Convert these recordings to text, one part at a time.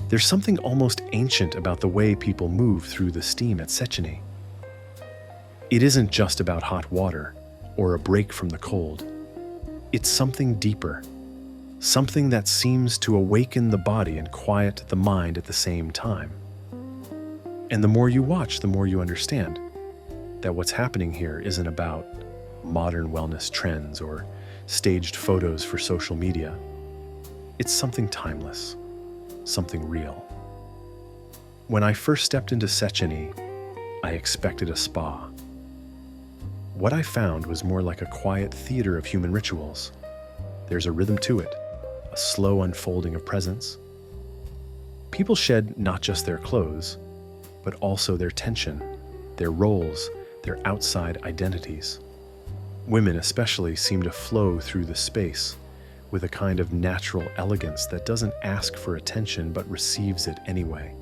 There's something almost ancient about the way people move through the steam at Széchenyi. It isn't just about hot water or a break from the cold. It's something deeper, something that seems to awaken the body and quiet the mind at the same time. And the more you watch, the more you understand that what's happening here isn't about modern wellness trends or staged photos for social media. It's something timeless, something real. When I first stepped into Széchenyi, I expected a spa. What I found was more like a quiet theater of human rituals. There's a rhythm to it, a slow unfolding of presence. People shed not just their clothes, but also their tension, their roles, their outside identities. Women especially seem to flow through the space with a kind of natural elegance that doesn't ask for attention but receives it anyway.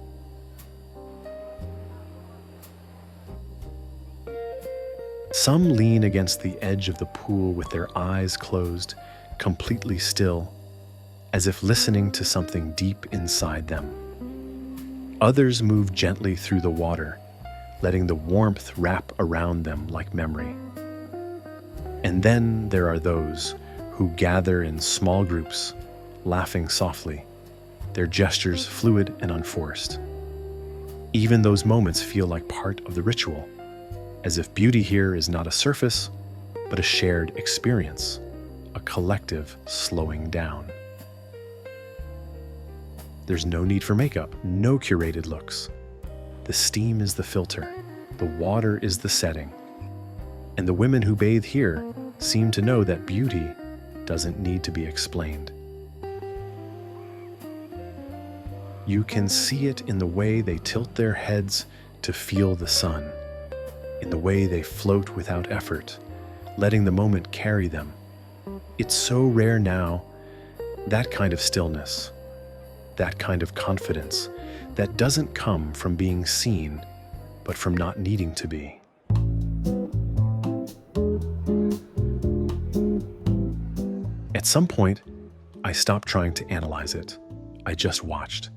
Some lean against the edge of the pool with their eyes closed, completely still, as if listening to something deep inside them. Others move gently through the water, letting the warmth wrap around them like memory. And then there are those who gather in small groups, laughing softly, their gestures fluid and unforced. Even those moments feel like part of the ritual, as if beauty here is not a surface, but a shared experience, a collective slowing down. There's no need for makeup, no curated looks. The steam is the filter, the water is the setting, and the women who bathe here seem to know that beauty doesn't need to be explained. You can see it in the way they tilt their heads to feel the sun, in the way they float without effort, letting the moment carry them. It's so rare now, that kind of stillness, that kind of confidence that doesn't come from being seen, but from not needing to be. At some point, I stopped trying to analyze it. I just watched.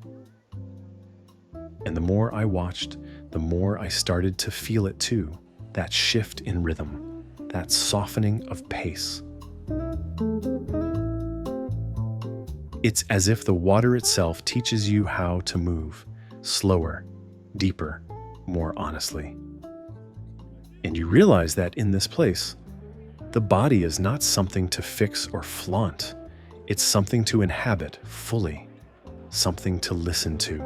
And the more I watched, the more I started to feel it too, that shift in rhythm, that softening of pace. It's as if the water itself teaches you how to move, slower, deeper, more honestly. And you realize that in this place, the body is not something to fix or flaunt. It's something to inhabit fully, something to listen to.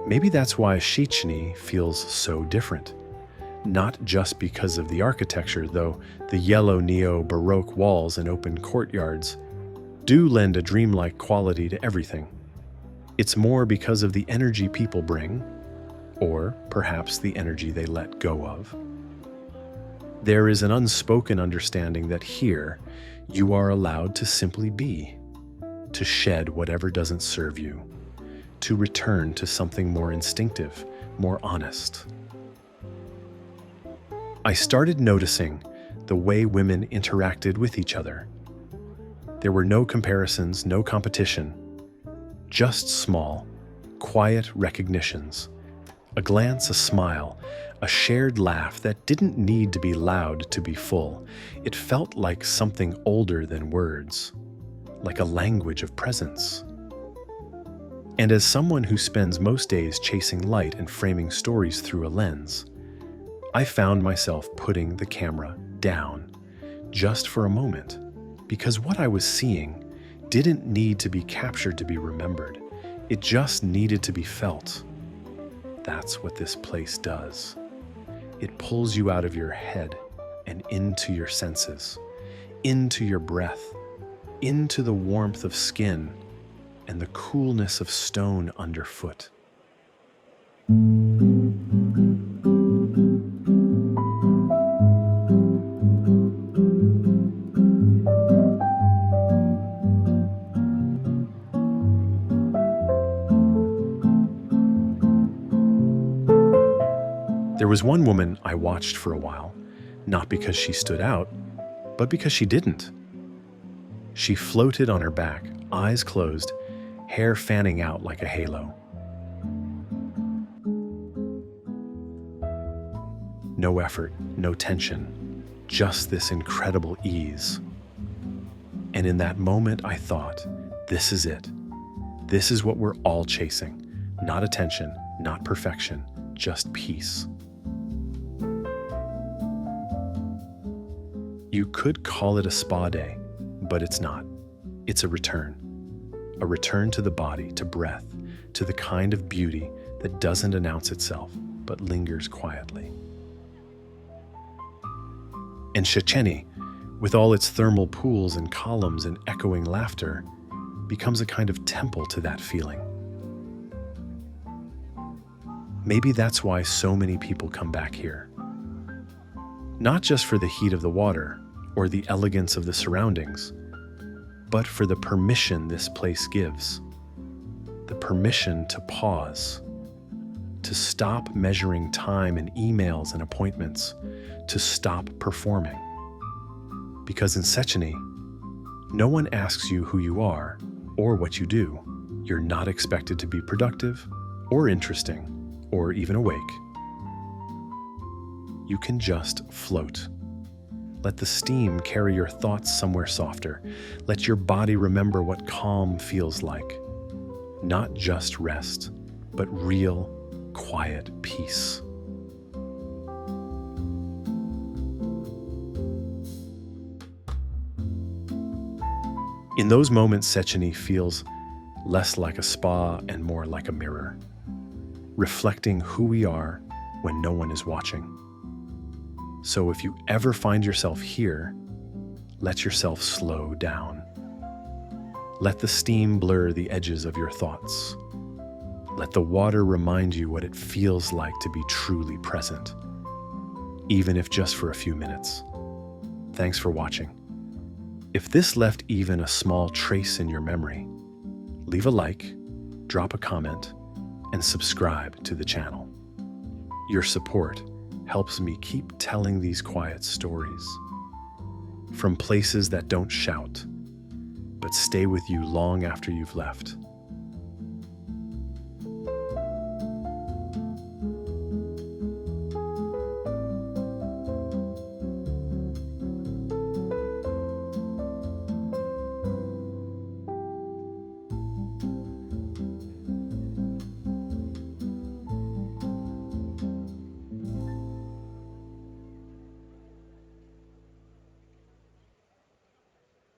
Maybe that's why Széchenyi feels so different. Not just because of the architecture, though the yellow neo-Baroque walls and open courtyards do lend a dreamlike quality to everything. It's more because of the energy people bring, or perhaps the energy they let go of. There is an unspoken understanding that here you are allowed to simply be, to shed whatever doesn't serve you, to return to something more instinctive, more honest. I started noticing the way women interacted with each other. There were no comparisons, no competition, just small, quiet recognitions, a glance, a smile, a shared laugh that didn't need to be loud to be full. It felt like something older than words, like a language of presence. And as someone who spends most days chasing light and framing stories through a lens, I found myself putting the camera down, just for a moment, because what I was seeing didn't need to be captured to be remembered. It just needed to be felt. That's what this place does. It pulls you out of your head and into your senses, into your breath, into the warmth of skin and the coolness of stone underfoot. There was one woman I watched for a while, not because she stood out, but because she didn't. She floated on her back, eyes closed, hair fanning out like a halo. No effort, no tension, just this incredible ease. And in that moment, I thought, this is it. This is what we're all chasing. Not attention, not perfection, just peace. You could call it a spa day, but it's not. It's a return to the body, to breath, to the kind of beauty that doesn't announce itself, but lingers quietly. And Széchenyi, with all its thermal pools and columns and echoing laughter, becomes a kind of temple to that feeling. Maybe that's why so many people come back here. Not just for the heat of the water or the elegance of the surroundings, but for the permission this place gives. The permission to pause, to stop measuring time in emails and appointments, to stop performing. Because in Széchenyi, no one asks you who you are or what you do. You're not expected to be productive or interesting or even awake. You can just float. Let the steam carry your thoughts somewhere softer. Let your body remember what calm feels like. Not just rest, but real, quiet peace. In those moments, Széchenyi feels less like a spa and more like a mirror, reflecting who we are when no one is watching. So if you ever find yourself here, let yourself slow down. Let the steam blur the edges of your thoughts. Let the water remind you what it feels like to be truly present, even if just for a few minutes. Thanks for watching. If this left even a small trace in your memory, leave a like, drop a comment, and subscribe to the channel. Your support helps me keep telling these quiet stories from places that don't shout, but stay with you long after you've left.